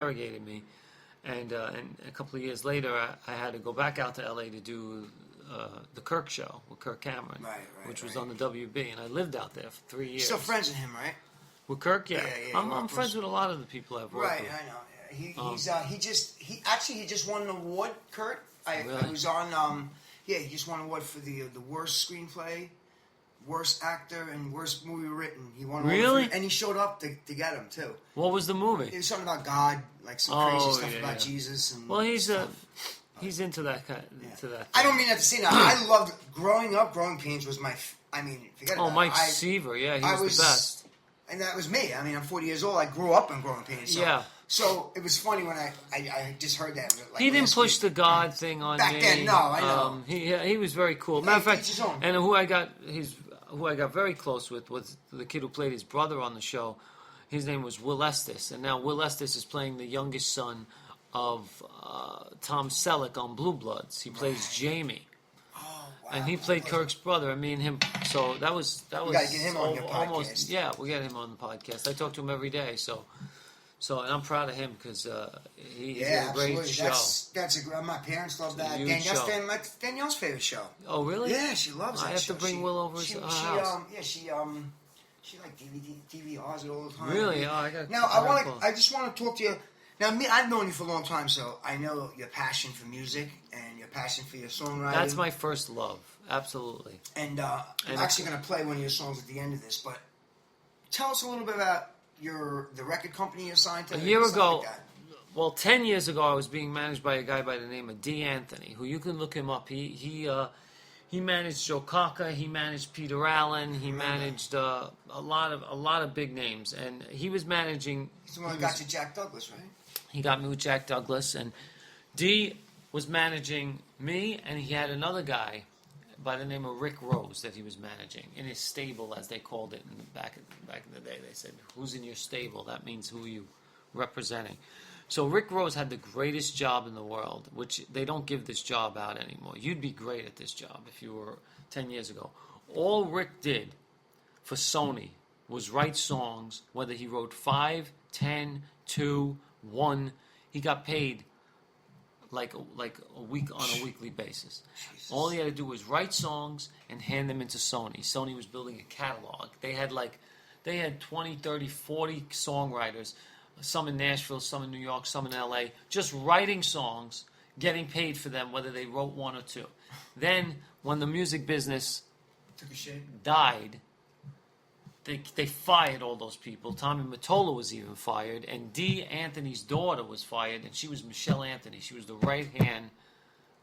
interrogated me, and a couple of years later, I had to go back out to L.A. to do the Kirk show with Kirk Cameron, which was on the WB, and I lived out there for 3 years. Still friends with him, right? With Kirk, yeah. I'm friends with a lot of the people I've worked with. Right, I know. He just won an award, Kurt. I was on. He just won an award for the worst screenplay, worst actor, and worst movie written. He won. Really? And he showed up to get him too. What was the movie? It was something about God, like some crazy stuff about Jesus. And well, he's into that kind. To that. I don't mean that to say that. I loved growing up. Growing Pains was my. Forget about it. Mike Seaver, yeah, he was the best. And that was me. I'm 40 years old. I grew up in Growing Pains. So, yeah. So it was funny when I just heard that. Like, he didn't push the God thing on back me. Then. No, I know. He was very cool. Matter of fact, and who I got very close with was the kid who played his brother on the show. His name was Will Estes, and now Will Estes is playing the youngest son of Tom Selleck on Blue Bloods. He plays Jamie. And he played Kirk's brother, and me and him. So that was. You gotta get him on your podcast. Yeah, we got him on the podcast. I talk to him every day. So and I'm proud of him because he's a great absolutely. show. That's my parents love that. That's Danielle's favorite show. Oh, really? Yeah, she loves that show. I have to bring Will over to her house. She like DVRs it all the time. Really? Oh, I got. Now I just want to talk to you. Now, I've known you for a long time, so I know your passion for music and your passion for your songwriting. That's my first love, absolutely. And I'm actually going to play one of your songs at the end of this, but tell us a little bit about the record company you signed to. A year ago, 10 years ago, I was being managed by a guy by the name of D. Anthony, who you can look him up. He managed Joe Cocker, he managed Peter Allen, he managed a lot of big names, and he was managing. He's the one that got you Jack Douglas, right? He got me with Jack Douglas, and D was managing me, and he had another guy by the name of Rick Rose that he was managing in his stable, as they called it back in the day. They said, "Who's in your stable?" That means who are you representing. So Rick Rose had the greatest job in the world, which they don't give this job out anymore. You'd be great at this job if you were 10 years ago. All Rick did for Sony was write songs, whether he wrote 5, 10, 2, 1. He got paid like a week on a weekly basis. Jesus. All he had to do was write songs and hand them into Sony. Sony was building a catalog. They had 20, 30, 40 songwriters, some in Nashville, some in New York, some in LA, just writing songs, getting paid for them, whether they wrote 1 or 2. Then, when the music business died, they fired all those people. Tommy Mottola was even fired, and Dee Anthony's daughter was fired, and she was Michelle Anthony. She was the right-hand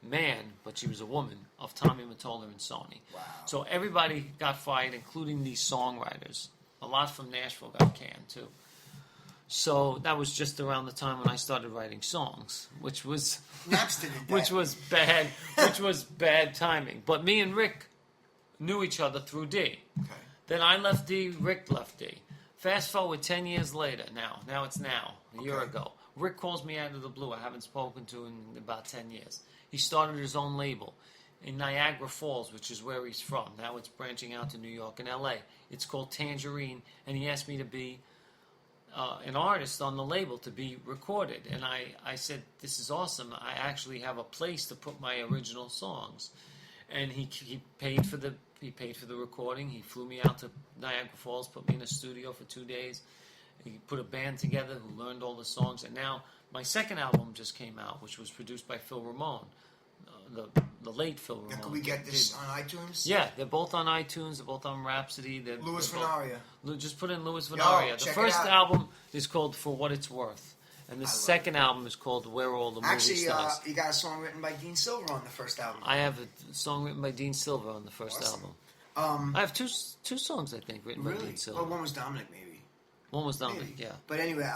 man, but she was a woman, of Tommy Mottola and Sony. Wow. So everybody got fired, including these songwriters. A lot from Nashville got canned, too. So that was just around the time when I started writing songs, which was bad timing. But me and Rick knew each other through D. Okay. Then I left D, Rick left D. Fast forward 10 years later, now it's a year ago. Rick calls me out of the blue. I haven't spoken to him in about 10 years. He started his own label in Niagara Falls, which is where he's from. Now it's branching out to New York and LA. It's called Tangerine, and he asked me to be an artist on the label, to be recorded. And I said, this is awesome. I actually have a place to put my original songs. And he paid for the recording. He flew me out to Niagara Falls, put me in a studio for 2 days. He put a band together who learned all the songs. And now my second album just came out, which was produced by Phil Ramone, the late Phil Ramone. Now, can we get this on iTunes? Yeah, they're both on iTunes. They're both on Rhapsody. Louis Vanaria. Just put in Louis Vanaria. Yo, the first album is called For What It's Worth. And the second album is called Where Are All the Movie Stars. You got a song written by Dean Silver on the first album. I have a song written by Dean Silver on the first album. I have two songs, I think, written by Dean Silver. Well, one was Dominic, maybe. One was Dominic, yeah. But anyway,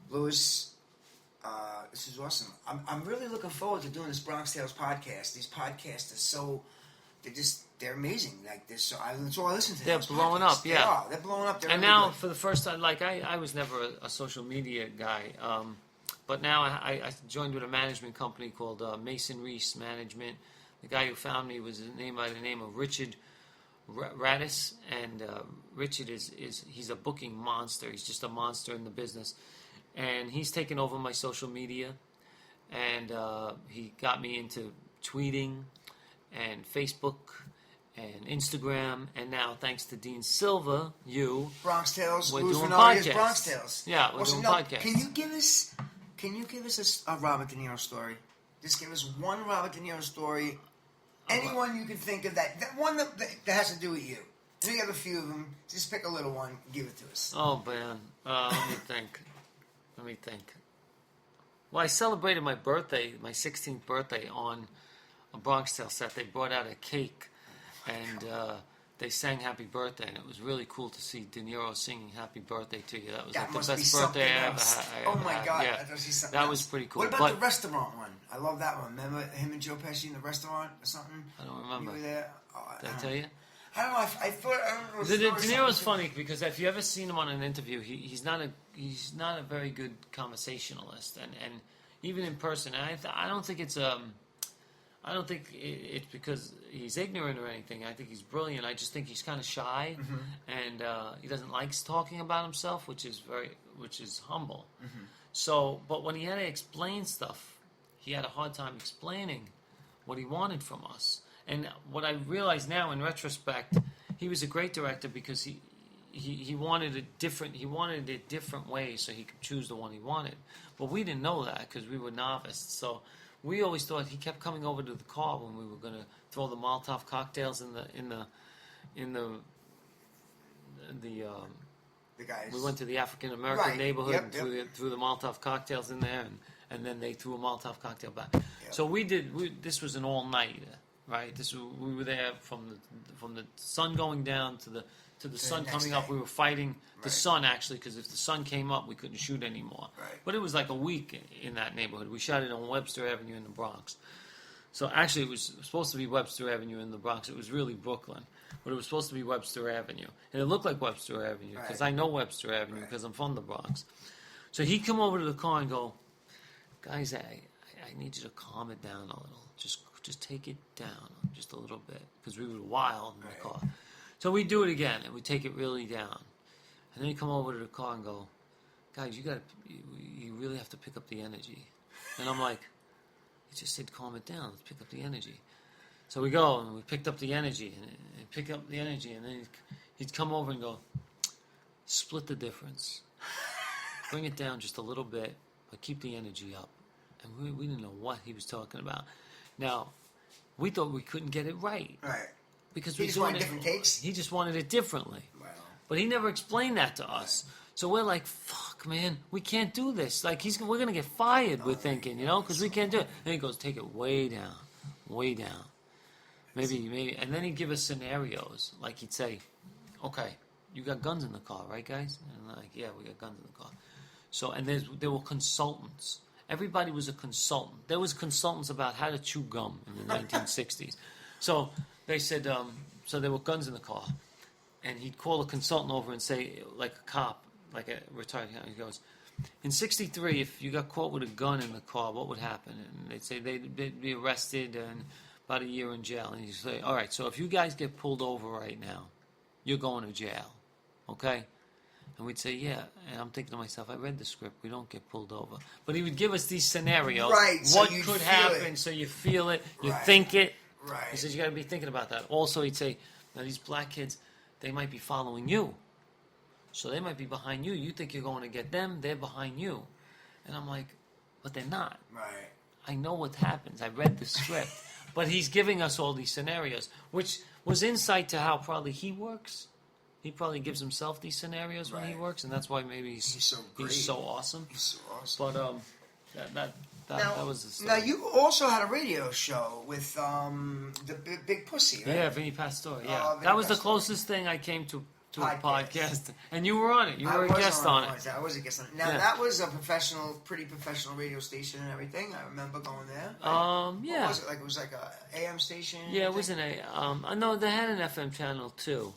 Louis, this is awesome. I'm really looking forward to doing this Bronx Tales podcast. These podcasts are so... They're amazing. Like this, that's all I listen to. They're blowing up, yeah. They're blowing up. They're and really now, good. for the first time, like I was never a social media guy, but now I joined with a management company called Mason Reese Management. The guy who found me was by the name of Richard Radis, and Richard is he's a booking monster. He's just a monster in the business. and he's taken over my social media, and he got me into tweeting and Facebook and Instagram, and now thanks to Dean Silva, Bronx Tales, we're Louis doing Vanaria's podcasts. Bronx Tales. Yeah, we're Also, doing no, podcasts. Can you give us a Robert De Niro story? Just give us one Robert De Niro story. Anyone you can think of that one that has to do with you. And you have a few of them. Just pick a little one and give it to us. Oh man, let me think. Let me think. Well, I celebrated my birthday, my 16th birthday, on a Bronx Tale set. They brought out a cake, and they sang "Happy Birthday," and it was really cool to see De Niro singing "Happy Birthday" to you. That was That like the must be best birthday I ever something had. else. Oh my God, Yeah, that must be something that else. was pretty cool. What about But the restaurant one? I love that one. Remember him and Joe Pesci in the restaurant or something? I don't remember. You were there. Oh, Did I tell you? I don't know. I thought I don't know. De Niro's funny because if you ever seen him on an interview, he's not a very good conversationalist, and even in person, I don't think it's it's because he's ignorant or anything. I think he's brilliant. I just think he's kind of shy, and he doesn't like talking about himself, which is humble. So, but when he had to explain stuff, he had a hard time explaining what he wanted from us. And what I realize now, in retrospect, he was a great director because he wanted it different ways, so he could choose the one he wanted. But we didn't know that because we were novice. So we always thought he kept coming over to the car when we were going to throw the Molotov cocktails in the guys. We went to the African American neighborhood and threw the Molotov cocktails in there, and then they threw a Molotov cocktail back. Yep. So this was an all nighter. Right, we were there from the sun going down to the sun coming up. We were fighting the sun actually because if the sun came up, we couldn't shoot anymore. Right. But it was like a week in that neighborhood. We shot it on Webster Avenue in the Bronx. So actually, it was supposed to be Webster Avenue in the Bronx. It was really Brooklyn, but it was supposed to be Webster Avenue, and it looked like Webster Avenue because I know Webster Avenue because I'm from the Bronx. So he'd come over to the car and go, "Guys, I need you to calm it down a little. Just take it down just a little bit," because we were wild in the car. So we do it again, and we take it really down. And then you come over to the car and go, "Guys, you really have to pick up the energy." And I'm like, "You just said calm it down. Let's pick up the energy." So we go, and we picked up the energy, and pick up the energy, and then he'd come over and go, "Split the difference. Bring it down just a little bit, but keep the energy up." And we didn't know what he was talking about. Now, we thought we couldn't get it right. Right. Because he just wanted different takes? He just wanted it differently. Wow. But he never explained that to us. So we're like, fuck, man, we can't do this. Like, we're going to get fired, we're thinking, because we can't do it. And he goes, take it way down, way down. Maybe. And then he'd give us scenarios. Like, he'd say, okay, you got guns in the car, right, guys? And I'm like, yeah, we got guns in the car. So, and there were consultants. Everybody was a consultant. There was consultants about how to chew gum in the 1960s. So they said, so there were guns in the car. And he'd call a consultant over and say, like a cop, like a retired cop, he goes, in 63, if you got caught with a gun in the car, what would happen? And they'd say they'd be arrested and about a year in jail. And he'd say, all right, so if you guys get pulled over right now, you're going to jail, okay? And we'd say, yeah. And I'm thinking to myself, I read the script. We don't get pulled over. But he would give us these scenarios. Right. What could happen so you feel it, you think it. Right. He says, you got to be thinking about that. Also, he'd say, now these black kids, they might be following you. So they might be behind you. You think you're going to get them. They're behind you. And I'm like, but they're not. Right. I know what happens. I read the script. But he's giving us all these scenarios, which was insight to how probably he works. He probably gives himself these scenarios when he works, and that's why maybe he's so great. He's so awesome. He's so awesome. But that was the story. Now you also had a radio show with the Big Pussy, right? Yeah, Vinny Pastore. Yeah, Vinny that was the Pastore. closest thing I came to a podcast, and you were on it. You were a guest on it. I was a guest on it. Now that was a pretty professional radio station and everything. I remember going there. Right? Yeah. What was it like? It was like a AM station. Yeah, it was an AM. No, they had an FM channel too.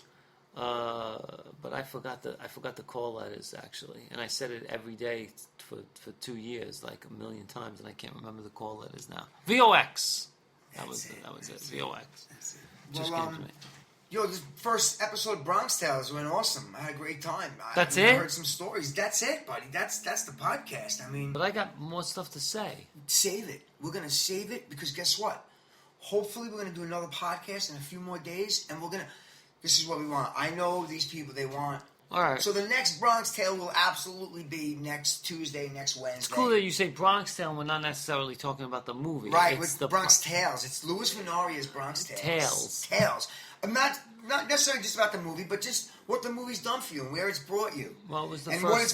But I forgot the call letters actually, and I said it every day for 2 years, like a million times, and I can't remember the call letters now. VOX. That was it. VOX. That's it. Just Well, came to me. Yo, this first episode, Bronx Tales, went awesome. I had a great time. That's I it? heard some stories. That's it, buddy. That's the podcast. I mean, But I got more stuff to say. save it. We're gonna save it because guess what? Hopefully, we're gonna do another podcast in a few more days, and we're gonna. This is what we want. I know these people. They want. All right. So the next Bronx Tale will absolutely be next Tuesday, next Wednesday. It's cool that you say Bronx Tale and we're not necessarily talking about the movie. Right, It's with the Bronx Tales. It's Louis Vanaria's Bronx Tales. Tales. I'm not necessarily just about the movie, but just what the movie's done for you and where it's brought you. Well, it was the and first. what it's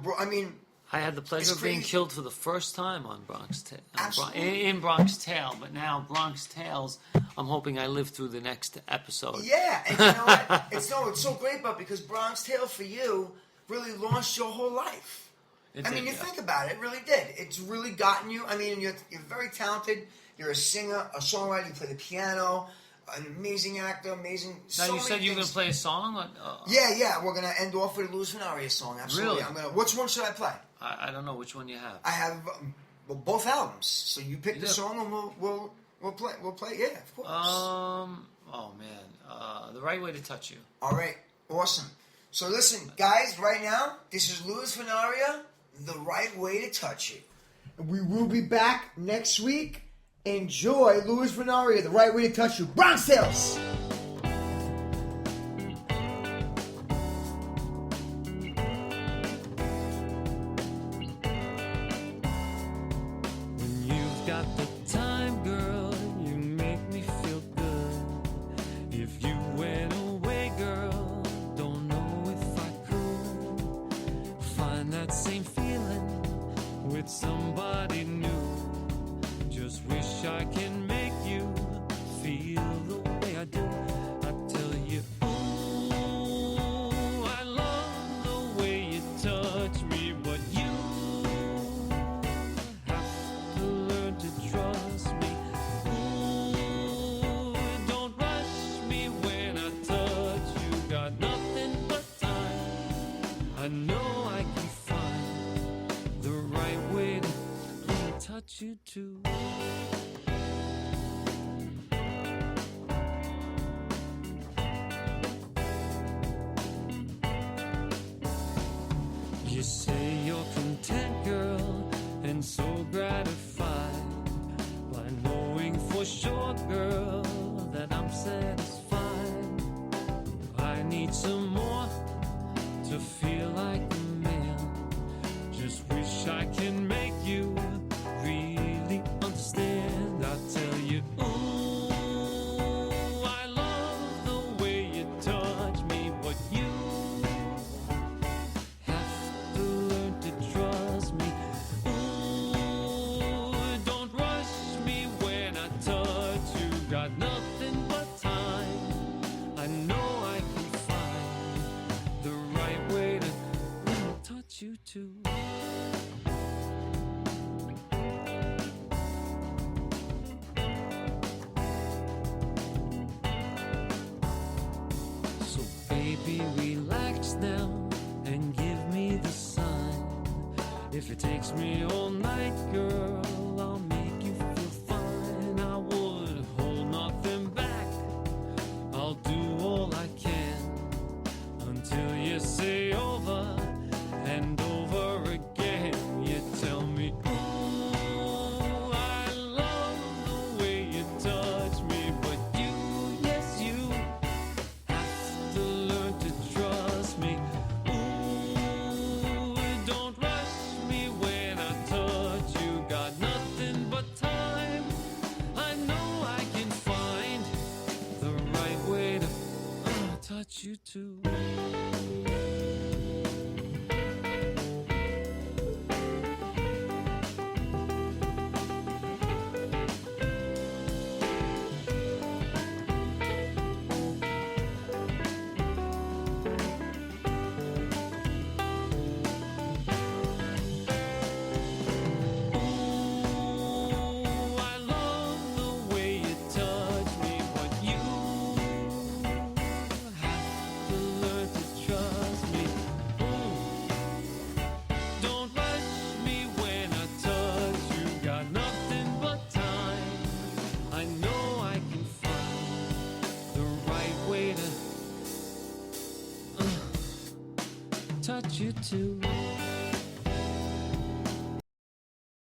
brought, I mean, I had the pleasure it's of being crazy. killed for the first time on Bronx Tale. Absolutely. In Bronx Tale, but now Bronx Tales. I'm hoping I live through the next episode. yeah. And you know what? It's so great, but because Bronx Tale for you really launched your whole life. It I did, mean, you yeah. think about it, it really did. It's really gotten you. I mean, you're very talented. You're a singer, a songwriter. You play the piano. An amazing actor, amazing. Now so you many said you were going things. to play a song. Or, Yeah. We're gonna end off with a Louis Vanaria song. Absolutely. Really? Which one should I play? I don't know which one you have. I have both albums. So you pick You the do? song and we'll play. We'll play. Yeah, of course. Oh man, The Right Way to Touch You. All right. Awesome. So listen, guys. Right now, this is Louis Vanaria. The Right Way to Touch You. We will be back next week. Enjoy Louis Vanaria, The Right Way to Touch You. Bronx Tales. When you've got the time, girl, you make me feel good. If you went away, girl, don't know if I could find that same feeling with somebody new. Just wish I can make you feel the way I do. I tell you, ooh, I love the way you touch me, but you have to learn to trust me. Ooh, don't rush me when I touch you. Got nothing but time. I know I can find the right way to touch you too. You say you're content, girl, and so gratified by knowing for sure, girl, that I'm satisfied. I need some more to feel like a man. Just wish I can make you really understand. I tell you, ooh, I love the way you touch me, but you have to learn to trust me. Ooh, don't rush me when I touch you. Got nothing but time. I know I can find the right way to touch you too. So baby, relax now and give me the sign. If it takes me all night, girl, I'll make you feel fine. I would hold nothing back. I'll do all I can until you say over and over again. You tell me, ooh, I love the way you touch me, but you, yes you, have to learn to trust me. Ooh, don't rush me when I touch you. Got nothing but time. I know I can find the right way to touch you too. Ooh, I love the way you touch me, but you have to learn about you too.